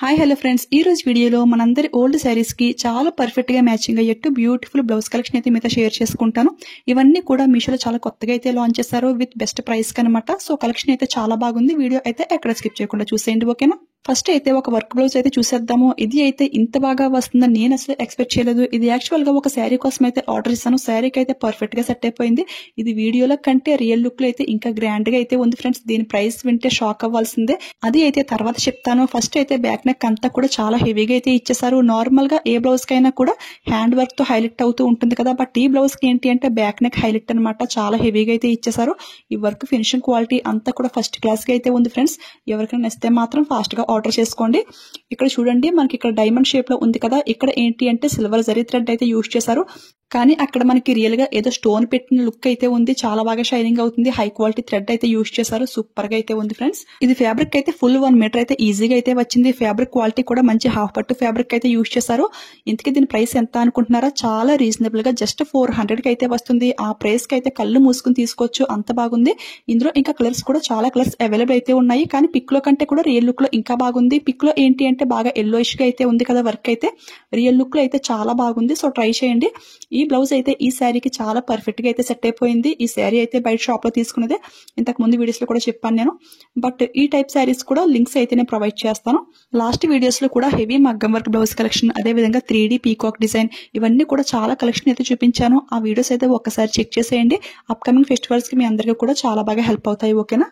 Hi hello friends, ఈ రోజు వీడియోలో మనందరి ఓల్డ్ శారీస్ కి చాలా పర్ఫెక్ట్ గా మ్యాచింగ్ అయ్యేట్టు బ్యూటిఫుల్ బ్లౌజ్ కలెక్షన్ అయితే మీతో షేర్ చేసుకుంటాను. ఇవన్నీ కూడా మీషోలో చాలా కొత్తగా అయితే లాంచ్ చేశారు విత్ బెస్ట్ ప్రైస్ కనమాట. సో కలెక్షన్ అయితే చాలా బాగుంది. వీడియో అయితే ఎక్కడ స్కిప్ చేయకుండా చూసేయండి, ఓకేనా? ఫస్ట్ అయితే ఒక వర్క్ బ్లౌజ్ అయితే చూసేద్దాము. ఇది అయితే ఇంత బాగా వస్తుందని నేను అసలు ఎక్స్పెక్ట్ చేయలేదు. ఇది యాక్చువల్ గా ఒక శారీ కోసం అయితే ఆర్డర్ ఇస్తాను. శారీకి అయితే పర్ఫెక్ట్ గా సెట్ అయిపోయింది. ఇది వీడియోలో కంటే రియల్ లుక్ లో అయితే ఇంకా గ్రాండ్ గా అయితే ఉంది ఫ్రెండ్స్. దీని ప్రైస్ వింటే షాక్ అవ్వాల్సిందే. అది అయితే తర్వాత చెప్తాను. ఫస్ట్ అయితే బ్యాక్ నెక్ అంతా కూడా చాలా హెవీగా అయితే ఇచ్చేసారు. నార్మల్ గా ఏ బ్లౌజ్ కైనా కూడా హ్యాండ్ వర్క్ తో హైలైట్ అవుతూ ఉంటుంది కదా, బట్ ఈ బ్లౌజ్ కి ఏంటి అంటే బ్యాక్ నెక్ హైలైట్ అనమాట. చాలా హెవీగా అయితే ఇచ్చేసారు. ఈ వర్క్ ఫినిషింగ్ క్వాలిటీ అంతా కూడా ఫస్ట్ క్లాస్ గా అయితే ఉంది ఫ్రెండ్స్. ఎవరికైనా నచ్చితే మాత్రం ఫాస్ట్ గా ఆర్డర్ చేసుకోండి. ఇక్కడ చూడండి, మనకి ఇక్కడ డైమండ్ షేప్ లో ఉంది కదా, ఇక్కడ ఏంటి అంటే సిల్వర్ జరీ థ్రెడ్ అయితే యూజ్ చేశారు. కానీ అక్కడ మనకి రియల్ గా ఏదో స్టోన్ పెట్టిన లుక్ అయితే ఉంది. చాలా బాగా షైనింగ్ అవుతుంది. హై క్వాలిటీ థ్రెడ్ అయితే యూజ్ చేశారు. సూపర్ గా అయితే ఉంది ఫ్రెండ్స్. ఇది ఫ్యాబ్రిక్ అయితే ఫుల్ 1 మీటర్ అయితే ఈజీగా అయితే వచ్చింది. ఫ్యాబ్రిక్ క్వాలిటీ కూడా మంచి హాఫ్ పట్టు ఫ్యాబ్రిక్ అయితే యూజ్ చేశారు. ఇంతకీ దీని ప్రైస్ ఎంత అనుకుంటున్నారా? చాలా రీజనబుల్ గా జస్ట్ 400 కి అయితే వస్తుంది. ఆ ప్రైస్ కి అయితే కళ్ళు మూసుకుని తీసుకోవచ్చు, అంత బాగుంది. ఇందులో ఇంకా కలర్స్ కూడా చాలా కలర్స్ అవైలబుల్ అయితే ఉన్నాయి. కానీ పిక్ లో కంటే కూడా రియల్ లుక్ లో ఇంకా బాగుంది. పిక్ లో ఏంటి అంటే బాగా ఎల్లోయిష్ గా అయితే ఉంది కదా వర్క్ అయితే. రియల్ లుక్ లో అయితే చాలా బాగుంది. సో ట్రై చేయండి. ఈ బ్లౌజ్ అయితే ఈ శారీకి చాలా పర్ఫెక్ట్ గా అయితే సెట్ అయిపోయింది. ఈ శారీ అయితే బయట షాప్ లో తీసుకున్నదే. ఇంతకు ముందు వీడియోస్ లో కూడా చెప్పాను నేను. బట్ ఈ టైప్ శారీస్ కూడా లింక్స్ అయితే నేను ప్రొవైడ్ చేస్తాను. లాస్ట్ వీడియోస్ లో కూడా హెవీ మగ్గం వర్క్ బ్లౌజ్ కలెక్షన్, అదే విధంగా 3D పీకాక్ డిజైన్, ఇవన్నీ కూడా చాలా కలెక్షన్ అయితే చూపించాను. ఆ వీడియోస్ అయితే ఒక్కసారి చెక్ చేసేయండి. అప్కమింగ్ ఫెస్టివల్స్ కి మీ అందరికీ కూడా చాలా బాగా హెల్ప్ అవుతాయి, ఓకేనా?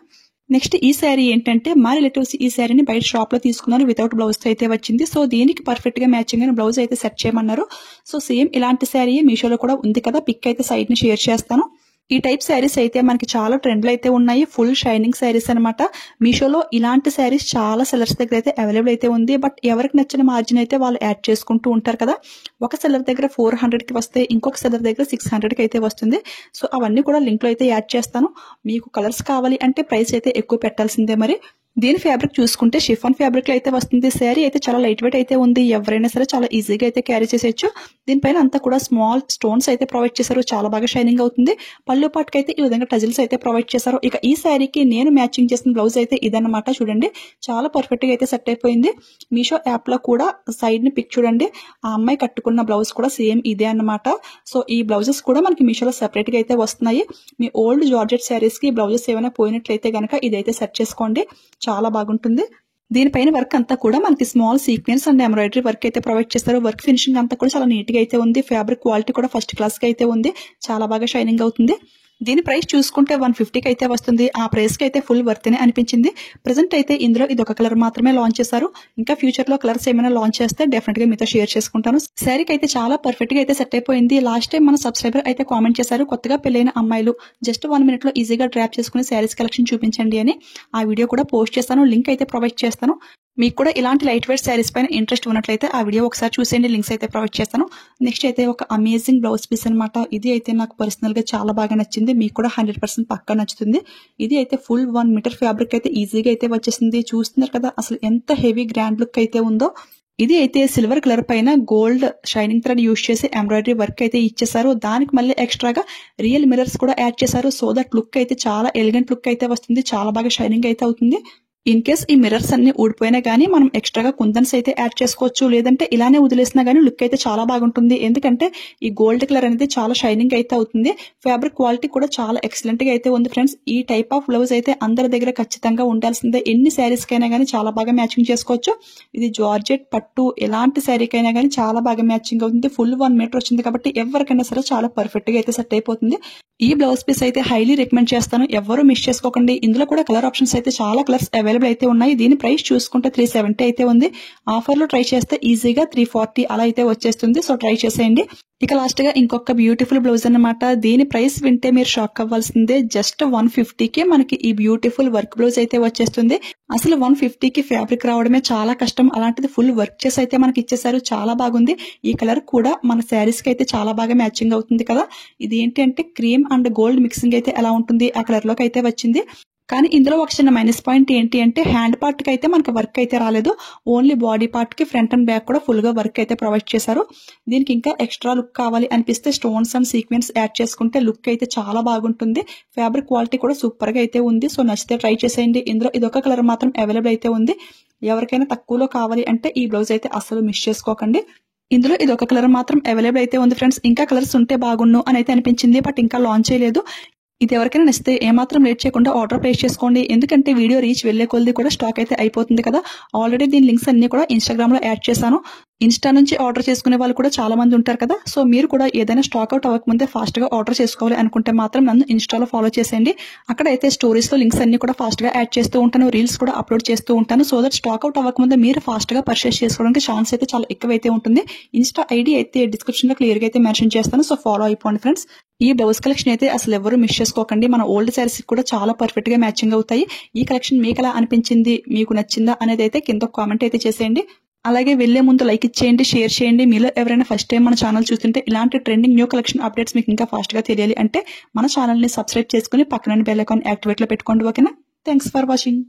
నెక్స్ట్ ఈ శారీ ఏంటంటే మా రిలేటివ్స్ ఈ శారీని బయట షాప్ లో తీసుకున్నారు. వితౌట్ బ్లౌజ్ తో అయితే వచ్చింది. సో దీనికి పర్ఫెక్ట్ గా మ్యాచింగ్ అయిన బ్లౌజ్ అయితే సెట్ చేయమన్నారు. సో సేమ్ ఇలాంటి శారీ మీషోలో కూడా ఉంది కదా, పిక్ అయితే సైడ్ ని షేర్ చేస్తాను. ఈ టైప్ శారీస్ అయితే మనకి చాలా ట్రెండ్లు అయితే ఉన్నాయి. ఫుల్ షైనింగ్ శారీస్ అనమాట. మీషోలో ఇలాంటి శారీస్ చాలా సెల్లర్స్ దగ్గర అయితే అవైలబుల్ అయితే ఉంది. బట్ ఎవరికి నచ్చిన మార్జిన్ అయితే వాళ్ళు యాడ్ చేసుకుంటూ ఉంటారు కదా. ఒక సెల్లర్ దగ్గర 400 కి వస్తే ఇంకొక సెల్లర్ దగ్గర 600 కి అయితే వస్తుంది. సో అవన్నీ కూడా లింక్ లో అయితే యాడ్ చేస్తాను. మీకు కలర్స్ కావాలి అంటే ప్రైస్ అయితే ఎక్కువ పెట్టాల్సిందే. మరి దీని ఫ్యాబ్రిక్ చూసుకుంటే షిఫాన్ ఫ్యాబ్రిక్ లో అయితే వస్తుంది. శారీ అయితే చాలా లైట్ వెయిట్ అయితే ఉంది. ఎవరైనా సరే చాలా ఈజీగా అయితే క్యారీ చేసేయచ్చు. దీనిపైన అంతా కూడా స్మాల్ స్టోన్స్ అయితే ప్రొవైడ్ చేశారు. చాలా బాగా షైనింగ్ అవుతుంది. పళ్ళు పాటుకి అయితే ఈ విధంగా టజిల్స్ అయితే ప్రొవైడ్ చేశారు. ఇక ఈ శారీకి నేను మ్యాచింగ్ చేసిన బ్లౌజ్ అయితే ఇదన్నమాట. చూడండి, చాలా పర్ఫెక్ట్ గా అయితే సెట్ అయిపోయింది. మీషో యాప్ లో కూడా సైడ్ ని పిక్ చూడండి. ఆ అమ్మాయి కట్టుకున్న బ్లౌజ్ కూడా సేమ్ ఇదే అన్నమాట. సో ఈ బ్లౌజెస్ కూడా మనకి మీషోలో సెపరేట్ గా అయితే వస్తున్నాయి. మీ ఓల్డ్ జార్జెట్ శారీస్ కి బ్లౌజెస్ ఏమైనా పోయినట్లయితే గనక ఇదైతే సెట్ చేసుకోండి. చాలా బాగుంటుంది. దీనిపైన వర్క్ అంతా కూడా మనకి small sequence and embroidery work అయితే ప్రొవైడ్ చేస్తారు. వర్క్ ఫినిషింగ్ అంతా కూడా చాలా నీట్ గా అయితే ఉంది. ఫ్యాబ్రిక్ క్వాలిటీ కూడా ఫస్ట్ క్లాస్ గా అయితే ఉంది. చాలా బాగా షైనింగ్ అవుతుంది. దీని ప్రైస్ చూసుకుంటే 150 కి అయితే వస్తుంది. ఆ ప్రైస్ కి అయితే ఫుల్ వర్త్ అనే అనిపించింది. ప్రెసెంట్ అయితే ఇందులో ఇది ఒక కలర్ మాత్రమే లాంచ్ చేశారు. ఇంకా ఫ్యూచర్ లో కలర్స్ ఏమైనా లాంచ్ చేస్తే డెఫినెట్ గా మీతో షేర్ చేసుకుంటాను. శారీకి అయితే చాలా పర్ఫెక్ట్ గా అయితే సెట్ అయిపోయింది. లాస్ట్ టైం మన సబ్స్క్రైబర్ అయితే కామెంట్ చేశారు, కొత్తగా పెళ్లైన అమ్మాయిలు జస్ట్ 1 మినిట్ లో ఈజీగా డ్రాప్ చేసుకుని శారీస్ కలెక్షన్ చూపించండి అని. ఆ వీడియో కూడా పోస్ట్ చేస్తాను. లింక్ అయితే ప్రొవైడ్ చేస్తాను. మీకు కూడా ఇలాంటి లైట్ వెయిట్ శారీస్ పైన ఇంట్రెస్ట్ ఉన్నట్లయితే ఆ వీడియో ఒకసారి చూసేయండి. లింక్స్ అయితే ప్రొవైడ్ చేస్తాను. నెక్స్ట్ అయితే ఒక అమేజింగ్ బ్లౌజ్ పీస్ అనమాట. ఇది అయితే నాకు పర్సనల్ గా చాలా బాగా నచ్చింది. మీకు కూడా 100% పక్కా నచ్చుతుంది. ఇది అయితే ఫుల్ 1 మీటర్ ఫ్యాబ్రిక్ అయితే ఈజీగా అయితే వచ్చేసింది. చూస్తున్నారు కదా అసలు ఎంత హెవీ గ్రాండ్ లుక్ అయితే ఉందో. ఇది అయితే సిల్వర్ కలర్ పైన గోల్డ్ షైనింగ్ థ్రెడ్ యూజ్ చేసి ఎంబ్రాయిడరీ వర్క్ అయితే ఇచ్చేసారు. దానికి మళ్ళీ ఎక్స్ట్రాగా రియల్ మిరర్స్ కూడా యాడ్ చేశారు. సో దట్ లుక్ అయితే చాలా ఎలిగెంట్ లుక్ అయితే వస్తుంది. చాలా బాగా షైనింగ్ అయితే అవుతుంది. ఇన్ కేస్ ఈ మిరర్స్ అన్ని ఊడిపోయినా గానీ మనం ఎక్స్ట్రాగా కుందన్స్ అయితే యాడ్ చేసుకోవచ్చు. లేదంటే ఇలానే వదిలేసినా గానీ లుక్ అయితే చాలా బాగుంటుంది. ఎందుకంటే ఈ గోల్డ్ కలర్ అనేది చాలా షైనింగ్ అయితే అవుతుంది. ఫ్యాబ్రిక్ క్వాలిటీ కూడా చాలా ఎక్సలెంట్ గా అయితే ఉంది ఫ్రెండ్స్. ఈ టైప్ ఆఫ్ బ్లౌజ్ అయితే అందరి దగ్గర ఖచ్చితంగా ఉండాల్సిందే. ఎన్ని శారీస్ కైనా గానీ చాలా బాగా మ్యాచింగ్ చేసుకోవచ్చు. ఇది జార్జెట్, పట్టు ఎలాంటి శారీకైనా గానీ చాలా బాగా మ్యాచింగ్ అవుతుంది. ఫుల్ 1 మీటర్ వచ్చింది కాబట్టి ఎవరికైనా సరే చాలా పర్ఫెక్ట్ గా అయితే సెట్ అయిపోతుంది. ఈ బ్లౌజ్ పీస్ అయితే హైలీ రికమెండ్ చేస్తాను. ఎవరు మిస్ చేసుకోకండి. ఇందులో కూడా కలర్ ఆప్షన్స్ అయితే చాలా కలర్స్ అవైలబుల్ అయితే ఉన్నాయి. దీని ప్రైస్ చూసుకుంటే 370 అయితే ఉంది. ఆఫర్ లో ట్రై చేస్తే ఈజీగా 340 అలా అయితే వచ్చేస్తుంది. సో ట్రై చేసేయండి. ఇక లాస్ట్ గా ఇంకొక బ్యూటిఫుల్ బ్లౌజ్ అన్నమాట. దీని ప్రైస్ వింటే మీరు షాక్ అవ్వాల్సిందే. జస్ట్ 150 కి మనకి ఈ బ్యూటిఫుల్ వర్క్ బ్లౌజ్ అయితే వచ్చేస్తుంది. అసలు 150 కి ఫ్యాబ్రిక్ రావడమే చాలా కష్టం. అలాంటిది ఫుల్ వర్క్ చేసి అయితే మనకి ఇచ్చేసారు. చాలా బాగుంది. ఈ కలర్ కూడా మన శారీస్ కి అయితే చాలా బాగా మ్యాచింగ్ అవుతుంది కదా. ఇది ఏంటి అంటే క్రీమ్ అండ్ గోల్డ్ మిక్సింగ్ అయితే ఎలా ఉంటుంది ఆ కలర్ లోకి అయితే వచ్చింది. కానీ ఇందులో ఒక చిన్న మైనస్ పాయింట్ ఏంటి అంటే హ్యాండ్ పార్ట్ కి అయితే మనకి వర్క్ అయితే రాలేదు. ఓన్లీ బాడీ పార్ట్ కి ఫ్రంట్ అండ్ బ్యాక్ కూడా ఫుల్ గా వర్క్ అయితే ప్రొవైడ్ చేశారు. దీనికి ఇంకా ఎక్స్ట్రా లుక్ కావాలి అనిపిస్తే స్టోన్స్ అండ్ సీక్వెన్స్ యాడ్ చేసుకుంటే లుక్ అయితే చాలా బాగుంటుంది. ఫ్యాబ్రిక్ క్వాలిటీ కూడా సూపర్ గా అయితే ఉంది. సో నచ్చితే ట్రై చేసేయండి. ఇందులో ఇదొక కలర్ మాత్రం అవైలబుల్ అయితే ఉంది. ఎవరికైనా తక్కువలో కావాలి అంటే ఈ బ్లౌజ్ అయితే అస్సలు మిస్ చేసుకోకండి. ఇందులో ఇదొక కలర్ మాత్రం అవైలబుల్ అయితే ఉంది ఫ్రెండ్స్. ఇంకా కలర్స్ ఉంటే బాగుండు అని అయితే అనిపించింది, బట్ ఇంకా లాంచ్ చేయలేదు. ఇది ఎవరికైనా నచ్చితే ఏమాత్రం లేట్ చేయకుండా ఆర్డర్ ప్లేస్ చేసుకోండి. ఎందుకంటే వీడియో రీచ్ వెళ్లే కొలది కూడా స్టాక్ అయితే అయిపోతుంది కదా. ఆల్రెడీ దీని లింక్స్ అన్ని కూడా ఇన్స్టాగ్రామ్ లో యాడ్ చేశాను. ఇన్స్టా నుంచి ఆర్డర్ చేసుకునే వాళ్ళు కూడా చాలా మంది ఉంటారు కదా. సో మీరు కూడా ఏదైనా స్టాక్ అవుట్ అవ్వకముందే ఫాస్ట్ గా ఆర్డర్ చేసుకోవాలి అనుకుంటే మాత్రం నన్ను ఇన్స్టాలో ఫాలో చేసేయండి. అక్కడైతే స్టోరీస్ లో లింక్స్ అన్ని కూడా ఫాస్ట్ గా యాడ్ చేస్తూ ఉంటాను, రీల్స్ కూడా అప్లోడ్ చేస్తూ ఉంటాను. సో దట్ స్టాక్ అవుట్ అవ్వకముందే మీరు ఫాస్ట్ గా పర్చేస్ చేసుకోవడానికి ఛాన్స్ అయితే చాలా ఎక్కువైతే ఉంటుంది. ఇన్స్టా ఐడి అయితే డిస్క్రిప్షన్ లో క్లియర్ గా అయితే మెన్షన్ చేస్తాను. సో ఫాలో అయిపోండి ఫ్రెండ్స్. ఈ బ్లౌజ్ కలెక్షన్ అయితే అసలు ఎవరు మిస్ చేసుకోకండి. మన ఓల్డ్ శారీస్ కూడా చాలా పర్ఫెక్ట్ గా మ్యాచింగ్ అవుతాయి. ఈ కలెక్షన్ మీకు ఎలా అనిపించింది, మీకు నచ్చిందా అనేది అయితే కింద కామెంట్ అయితే చేసేయండి. అలాగే వెళ్లే ముందు లైక్ ఇచ్చేయండి, షేర్ చేయండి. మీలో ఎవరైనా ఫస్ట్ టైం మన ఛానల్ చూస్తుంటే ఇలాంటి ట్రెండింగ్ న్యూ కలెక్షన్ అప్డేట్స్ మీకు ఇంకా ఫాస్ట్ గా తెలియాలి అంటే మన ఛానల్ ని సబ్స్క్రైబ్ చేసుకుని పక్కన బెల్ ఐకాన్ యాక్టివేట్ లో పెట్టుకోండి. ఓకేనా? Thanks for watching.